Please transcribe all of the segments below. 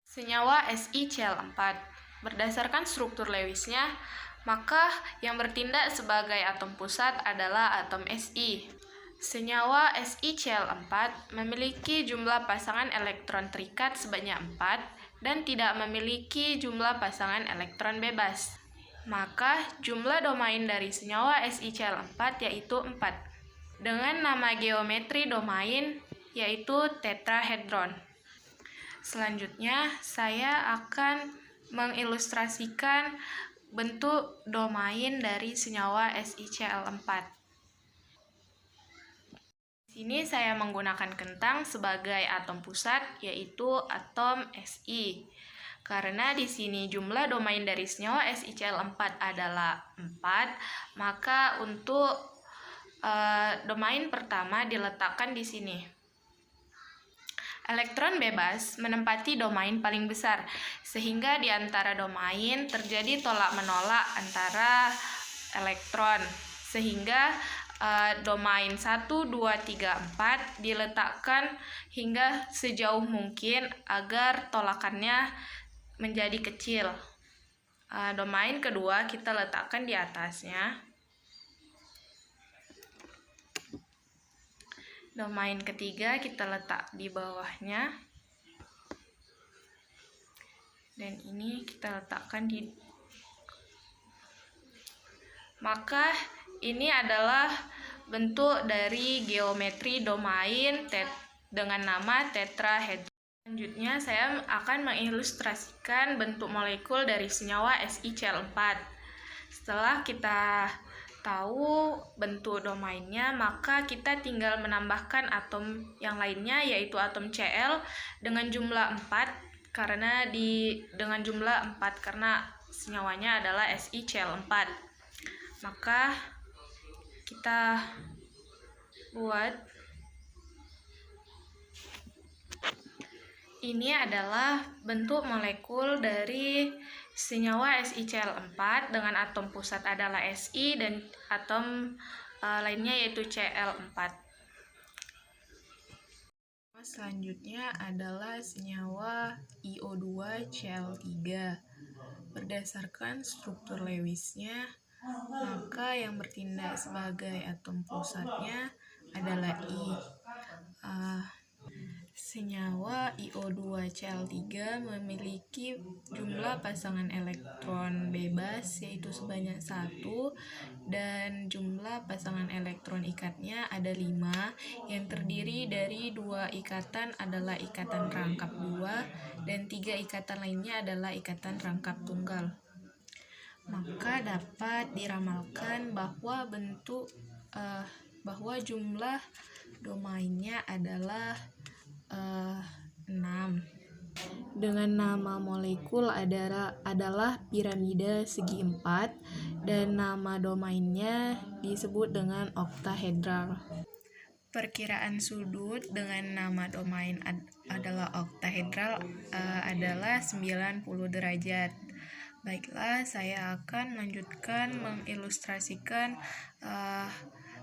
Senyawa SiCl4. Berdasarkan struktur Lewisnya, maka yang bertindak sebagai atom pusat adalah atom Si. Senyawa SiCl4 memiliki jumlah pasangan elektron terikat sebanyak 4 dan tidak memiliki jumlah pasangan elektron bebas. Maka jumlah domain dari senyawa SiCl4 yaitu 4, dengan nama geometri domain yaitu tetrahedron. Selanjutnya, saya akan mengilustrasikan bentuk domain dari senyawa SiCl4. Di sini saya menggunakan kentang sebagai atom pusat, yaitu atom Si. Karena di sini jumlah domain dari senyawa SiCl4 adalah 4, maka untuk domain pertama diletakkan di sini. Elektron bebas menempati domain paling besar, sehingga di antara domain terjadi tolak-menolak antara elektron, sehingga domain 1, 2, 3, 4 diletakkan hingga sejauh mungkin agar tolakannya menjadi kecil. Domain kedua kita letakkan di atasnya. Domain ketiga kita letak di bawahnya. Dan ini kita letakkan di... Maka ini adalah bentuk dari geometri domain dengan nama tetrahedron. Selanjutnya saya akan mengilustrasikan bentuk molekul dari senyawa SiCl4. Setelah kita tahu bentuk domainnya, maka kita tinggal menambahkan atom yang lainnya, yaitu atom Cl dengan jumlah 4 karena dengan jumlah 4 karena senyawanya adalah SiCl4. Maka kita buat ini adalah bentuk molekul dari senyawa SiCl4 dengan atom pusat adalah Si dan atom lainnya yaitu Cl4. Selanjutnya adalah senyawa IO2Cl3. Berdasarkan struktur Lewisnya, maka yang bertindak sebagai atom pusatnya adalah I. Senyawa IO2Cl3 memiliki jumlah pasangan elektron bebas yaitu sebanyak 1 dan jumlah pasangan elektron ikatnya ada 5 yang terdiri dari 2 ikatan adalah ikatan rangkap 2 dan 3 ikatan lainnya adalah ikatan rangkap tunggal. Maka dapat diramalkan bahwa bahwa jumlah domainnya adalah 6. Dengan nama molekul adalah piramida segi 4 dan nama domainnya disebut dengan oktahedral. Perkiraan sudut dengan nama domain adalah oktahedral adalah 90 derajat. Baiklah, saya akan melanjutkan mengilustrasikan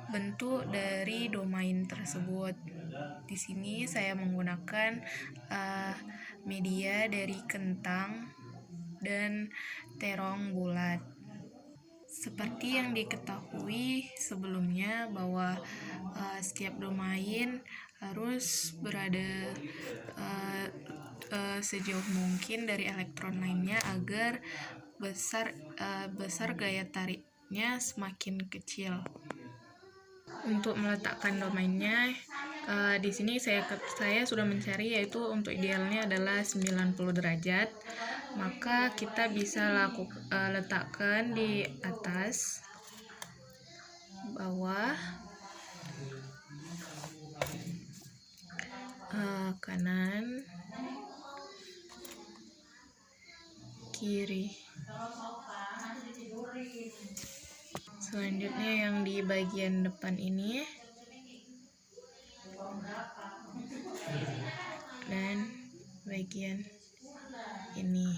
bentuk dari domain tersebut. Di sini saya menggunakan media dari kentang dan terong bulat. Seperti yang diketahui sebelumnya bahwa setiap domain harus berada sejauh mungkin dari elektron lainnya agar besar gaya tariknya semakin kecil. Untuk meletakkan domainnya, di sini saya sudah mencari, yaitu untuk idealnya adalah 90 derajat. Maka kita bisa letakkan di atas, bawah, kanan, kiri. Selanjutnya yang di bagian depan ini dan bagian ini.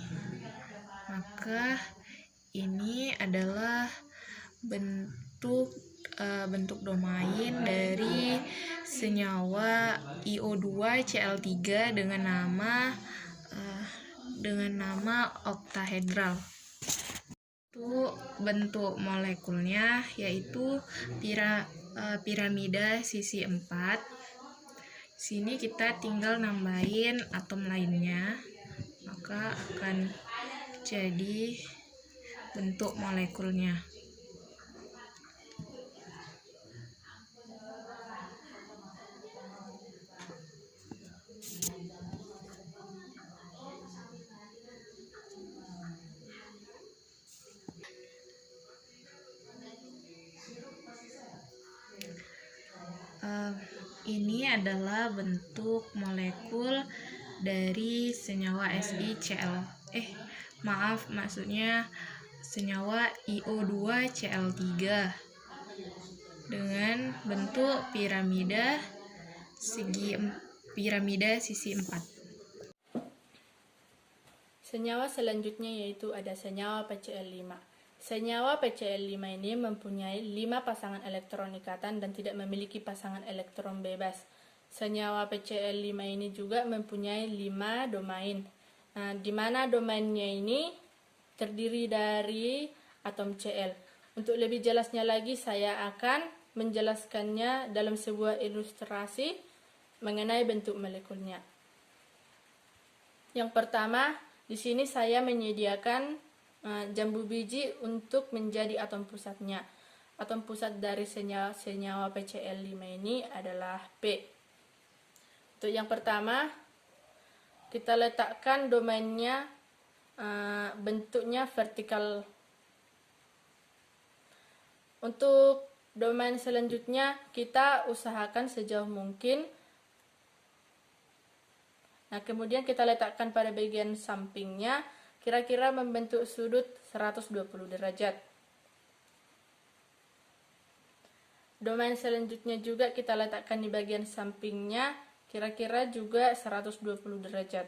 Maka ini adalah bentuk domain dari senyawa IO2Cl3 dengan nama dengan nama oktahedral. Itu bentuk molekulnya yaitu piramida sisi 4. Sini kita tinggal nambahin atom lainnya, maka akan jadi bentuk molekulnya. Ini adalah bentuk molekul dari senyawa SiCl. Maksudnya senyawa IO2Cl3 dengan bentuk piramida sisi 4. Senyawa selanjutnya yaitu ada senyawa PCl5. Senyawa PCl5 ini mempunyai 5 pasangan elektron ikatan dan tidak memiliki pasangan elektron bebas. Senyawa PCl5 ini juga mempunyai 5 domain. Nah, di mana domainnya ini terdiri dari atom Cl. Untuk lebih jelasnya lagi, saya akan menjelaskannya dalam sebuah ilustrasi mengenai bentuk molekulnya. Yang pertama, di sini saya menyediakan jambu biji untuk menjadi atom pusatnya. Atom pusat dari senyawa PCl5 ini adalah P. Untuk yang pertama, kita letakkan domainnya bentuknya vertikal. Untuk domain selanjutnya, kita usahakan sejauh mungkin. Nah, kemudian kita letakkan pada bagian sampingnya, kira-kira membentuk sudut 120 derajat. Domain selanjutnya juga kita letakkan di bagian sampingnya, kira-kira juga 120 derajat.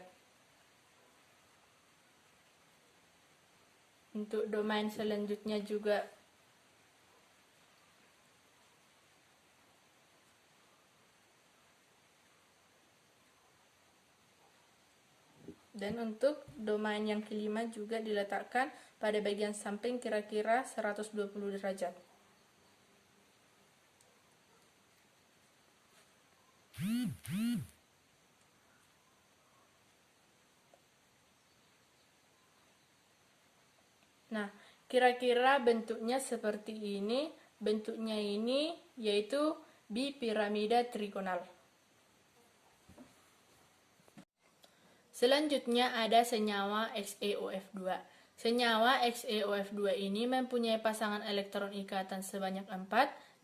Untuk domain selanjutnya juga dan untuk domain yang kelima juga diletakkan pada bagian samping kira-kira 120 derajat. Nah, kira-kira bentuknya seperti ini. Bentuknya ini yaitu bipiramida trigonal. Selanjutnya ada senyawa XeOF2. Senyawa XeOF2 ini mempunyai pasangan elektron ikatan sebanyak 4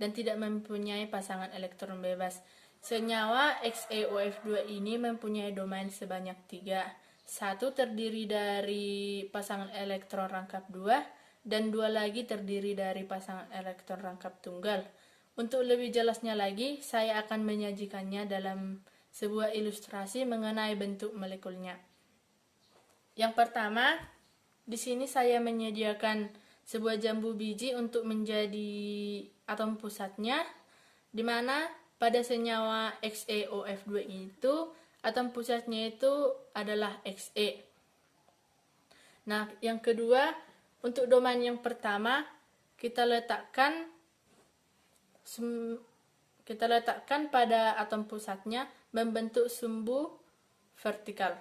dan tidak mempunyai pasangan elektron bebas. Senyawa XeOF2 ini mempunyai domain sebanyak 3. Satu terdiri dari pasangan elektron rangkap 2 dan 2 lagi terdiri dari pasangan elektron rangkap tunggal. Untuk lebih jelasnya lagi, saya akan menyajikannya dalam sebuah ilustrasi mengenai bentuk molekulnya. Yang pertama, di sini saya menyediakan sebuah jambu biji untuk menjadi atom pusatnya, di mana pada senyawa XeOF2 itu atom pusatnya itu adalah Xe. Nah, yang kedua, untuk domain yang pertama kita letakkan pada atom pusatnya membentuk sumbu vertikal.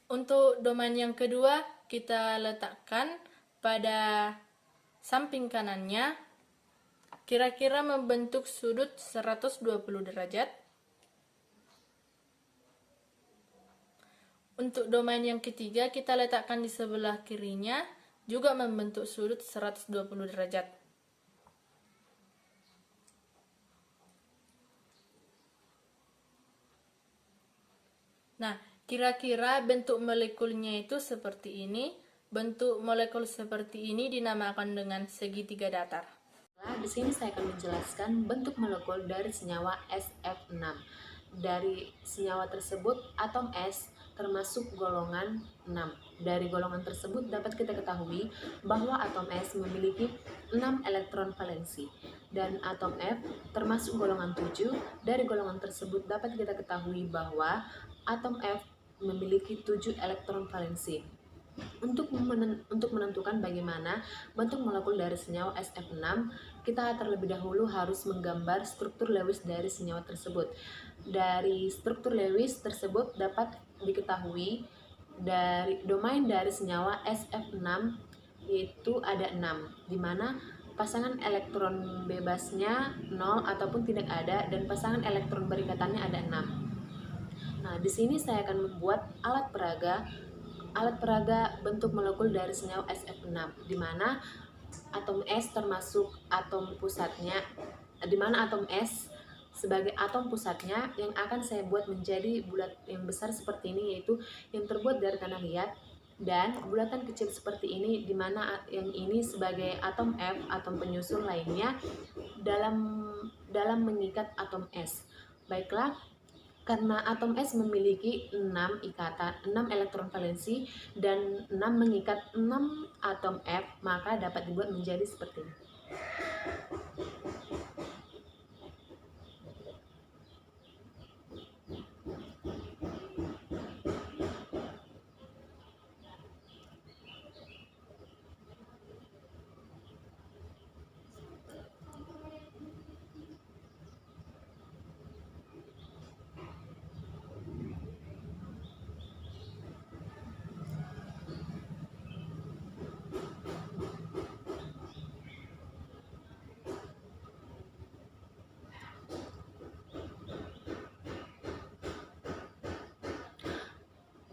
Untuk domain yang kedua, kita letakkan pada samping kanannya, kira-kira membentuk sudut 120 derajat. Untuk domain yang ketiga, kita letakkan di sebelah kirinya, juga membentuk sudut 120 derajat. Nah, kira-kira bentuk molekulnya itu seperti ini. Bentuk molekul seperti ini dinamakan dengan segitiga datar. Di sini saya akan menjelaskan bentuk molekul dari senyawa SF6. dari senyawa tersebut atom S termasuk golongan 6. Dari golongan tersebut dapat kita ketahui bahwa atom S memiliki 6 elektron valensi dan atom F termasuk golongan 7. Dari golongan tersebut dapat kita ketahui bahwa atom F memiliki 7 elektron valensi. Untuk menentukan bagaimana bentuk molekul dari senyawa SF6, kita terlebih dahulu harus menggambar struktur Lewis dari senyawa tersebut. Dari struktur Lewis tersebut dapat diketahui dari domain dari senyawa SF6 yaitu ada 6, di mana pasangan elektron bebasnya 0 ataupun tidak ada dan pasangan elektron berikatannya ada 6. Nah, di sini saya akan membuat alat peraga bentuk molekul dari senyawa SF6, di mana atom S termasuk atom pusatnya, di mana atom S sebagai atom pusatnya yang akan saya buat menjadi bulat yang besar seperti ini, yaitu yang terbuat dari tanah liat, dan bulatan kecil seperti ini di mana yang ini sebagai atom F, atom penyusun lainnya dalam mengikat atom S. Baiklah, karena atom S memiliki 6 elektron valensi dan 6 mengikat 6 atom F, maka dapat dibuat menjadi seperti ini.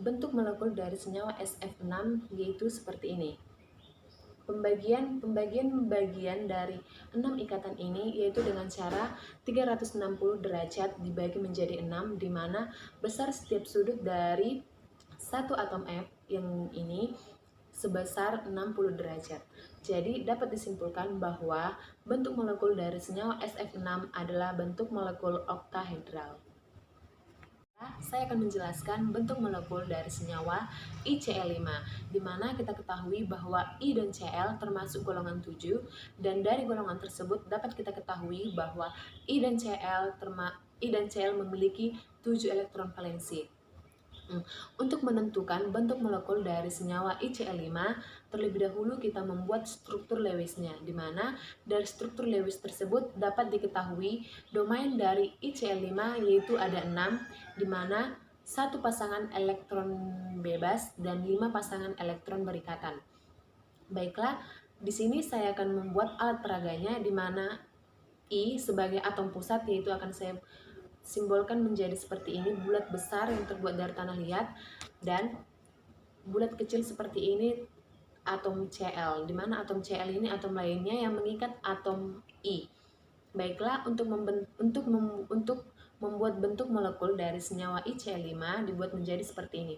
Bentuk molekul dari senyawa SF6 yaitu seperti ini. Pembagian dari 6 ikatan ini yaitu dengan cara 360 derajat dibagi menjadi 6, di mana besar setiap sudut dari satu atom F yang ini sebesar 60 derajat. Jadi dapat disimpulkan bahwa bentuk molekul dari senyawa SF6 adalah bentuk molekul oktahedral. Saya akan menjelaskan bentuk molekul dari senyawa ICl5, di mana kita ketahui bahwa I dan Cl termasuk golongan 7, dan dari golongan tersebut dapat kita ketahui bahwa I dan Cl memiliki 7 elektron valensi. Untuk menentukan bentuk molekul dari senyawa ICl5, terlebih dahulu kita membuat struktur Lewisnya, di mana dari struktur Lewis tersebut dapat diketahui domain dari ICl5 yaitu ada 6, di mana 1 pasangan elektron bebas dan 5 pasangan elektron berikatan. Baiklah, di sini saya akan membuat alat peraganya, di mana I sebagai atom pusat yaitu akan saya simbolkan menjadi seperti ini, bulat besar yang terbuat dari tanah liat, dan bulat kecil seperti ini atom Cl, di mana atom Cl ini atom lainnya yang mengikat atom I. Baiklah, untuk membuat bentuk molekul dari senyawa ICl5 dibuat menjadi seperti ini.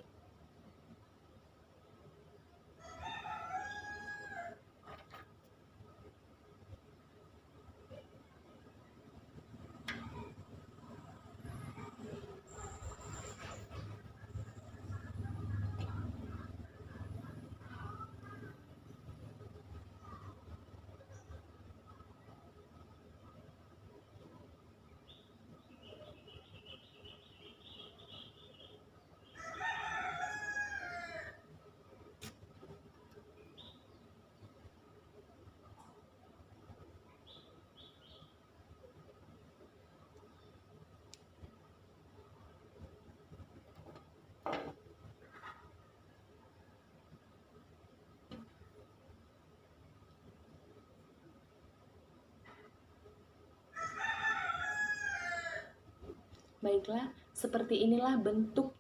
Baiklah, seperti inilah bentuk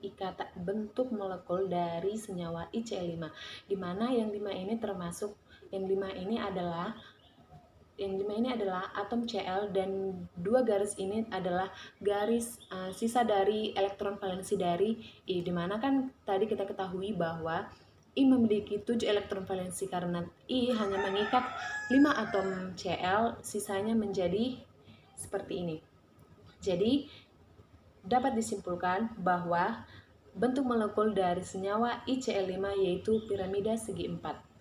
molekul dari senyawa ICl5, di mana yang 5 ini adalah atom Cl, dan 2 garis ini adalah garis sisa dari elektron valensi dari I, di mana kan tadi kita ketahui bahwa I memiliki 7 elektron valensi karena I hanya mengikat 5 atom Cl, sisanya menjadi seperti ini. Jadi dapat disimpulkan bahwa bentuk molekul dari senyawa ICl5 yaitu piramida segi 4.